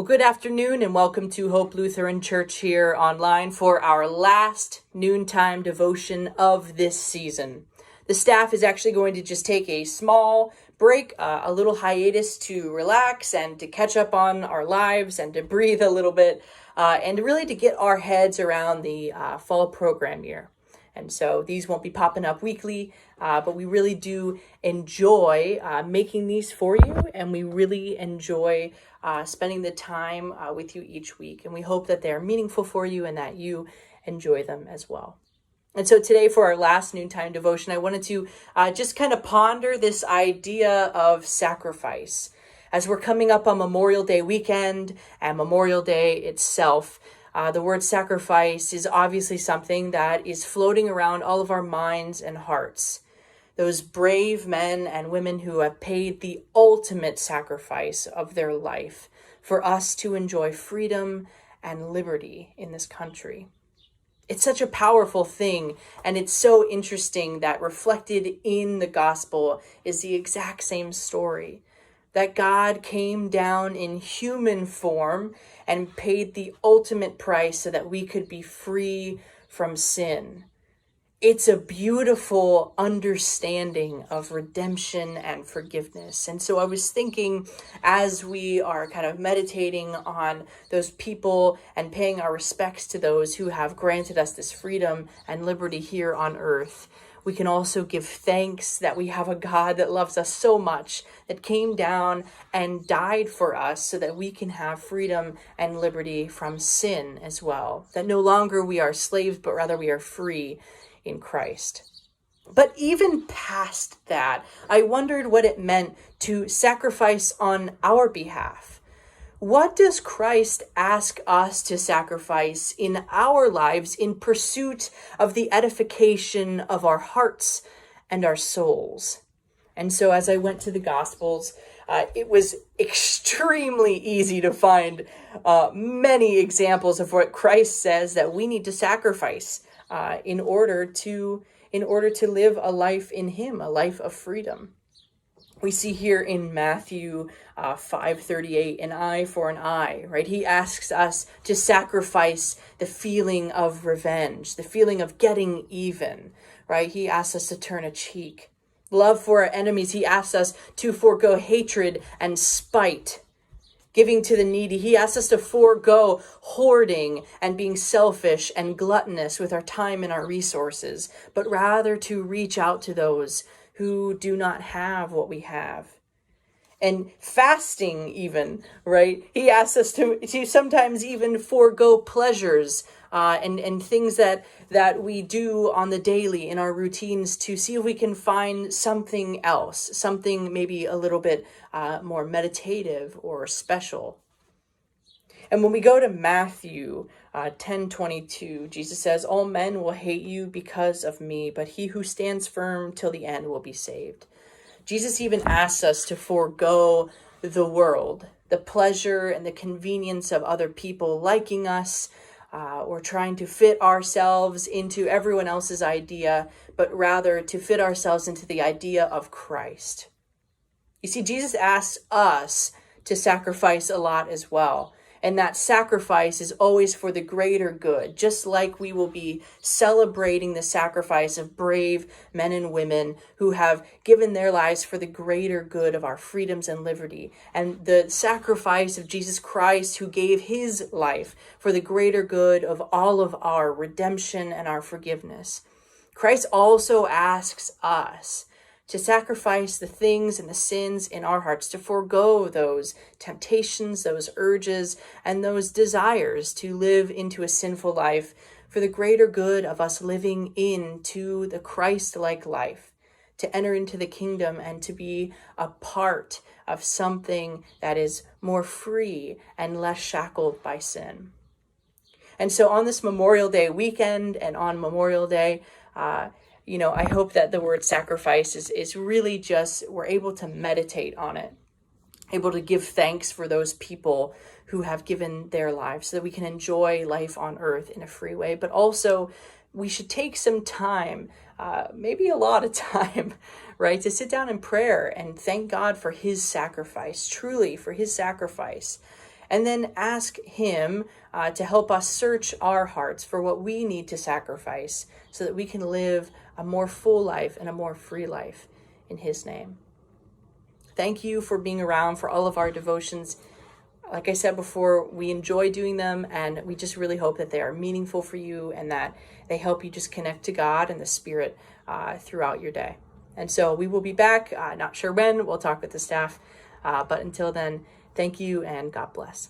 Well, good afternoon and welcome to Hope Lutheran Church here online for our last noontime devotion of this season. The staff is actually going to just take a small break, a little hiatus to relax and to catch up on our lives and to breathe a little bit and really to get our heads around the fall program year. And so these won't be popping up weekly, but we really do enjoy making these for you, and we really enjoy spending the time with you each week. And we hope that they're meaningful for you and that you enjoy them as well. And so today for our last noontime devotion, I wanted to just kind of ponder this idea of sacrifice. As we're coming up on Memorial Day weekend and Memorial Day itself, the word sacrifice is obviously something that is floating around all of our minds and hearts. Those brave men and women who have paid the ultimate sacrifice of their life for us to enjoy freedom and liberty in this country. It's such a powerful thing, and it's so interesting that reflected in the gospel is the exact same story. That God came down in human form and paid the ultimate price so that we could be free from sin. It's a beautiful understanding of redemption and forgiveness. And so I was thinking, as we are kind of meditating on those people and paying our respects to those who have granted us this freedom and liberty here on earth, we can also give thanks that we have a God that loves us so much, that came down and died for us so that we can have freedom and liberty from sin as well. That no longer we are slaves, but rather we are free in Christ. But even past that, I wondered what it meant to sacrifice on our behalf. What does Christ ask us to sacrifice in our lives in pursuit of the edification of our hearts and our souls? And so as I went to the Gospels, it was extremely easy to find many examples of what Christ says that we need to sacrifice in order to live a life in Him, a life of freedom. We see here in Matthew 5:38, an eye for an eye, right? He asks us to sacrifice the feeling of revenge, the feeling of getting even, right? He asks us to turn a cheek. Love for our enemies, He asks us to forego hatred and spite. Giving to the needy, He asks us to forego hoarding and being selfish and gluttonous with our time and our resources, but rather to reach out to those who do not have what we have. And fasting even, right? He asks us to sometimes even forego pleasures and things that we do on the daily in our routines to see if we can find something else, something maybe a little bit more meditative or special. And when we go to Matthew 10:22, Jesus says, "All men will hate you because of me, but he who stands firm till the end will be saved." Jesus even asks us to forego the world, the pleasure and the convenience of other people liking us, or trying to fit ourselves into everyone else's idea, but rather to fit ourselves into the idea of Christ. You see, Jesus asks us to sacrifice a lot as well. And that sacrifice is always for the greater good, just like we will be celebrating the sacrifice of brave men and women who have given their lives for the greater good of our freedoms and liberty, and the sacrifice of Jesus Christ who gave His life for the greater good of all of our redemption and our forgiveness. Christ also asks us to sacrifice the things and the sins in our hearts, to forego those temptations, those urges, and those desires to live into a sinful life for the greater good of us living into the Christ-like life, to enter into the kingdom and to be a part of something that is more free and less shackled by sin. And so on this Memorial Day weekend and on Memorial Day, I hope that the word sacrifice is really just, we're able to meditate on it, able to give thanks for those people who have given their lives so that we can enjoy life on earth in a free way. But also we should take some time, maybe a lot of time, right, to sit down in prayer and thank God for His sacrifice, truly for His sacrifice. and then ask him to help us search our hearts for what we need to sacrifice so that we can live a more full life and a more free life in his name. Thank you for being around for all of our devotions. Like I said before, we enjoy doing them, and we just really hope that they are meaningful for you and that they help you just connect to God and the Spirit throughout your day. And so we will be back, not sure when, we'll talk with the staff. But until then, thank you and God bless.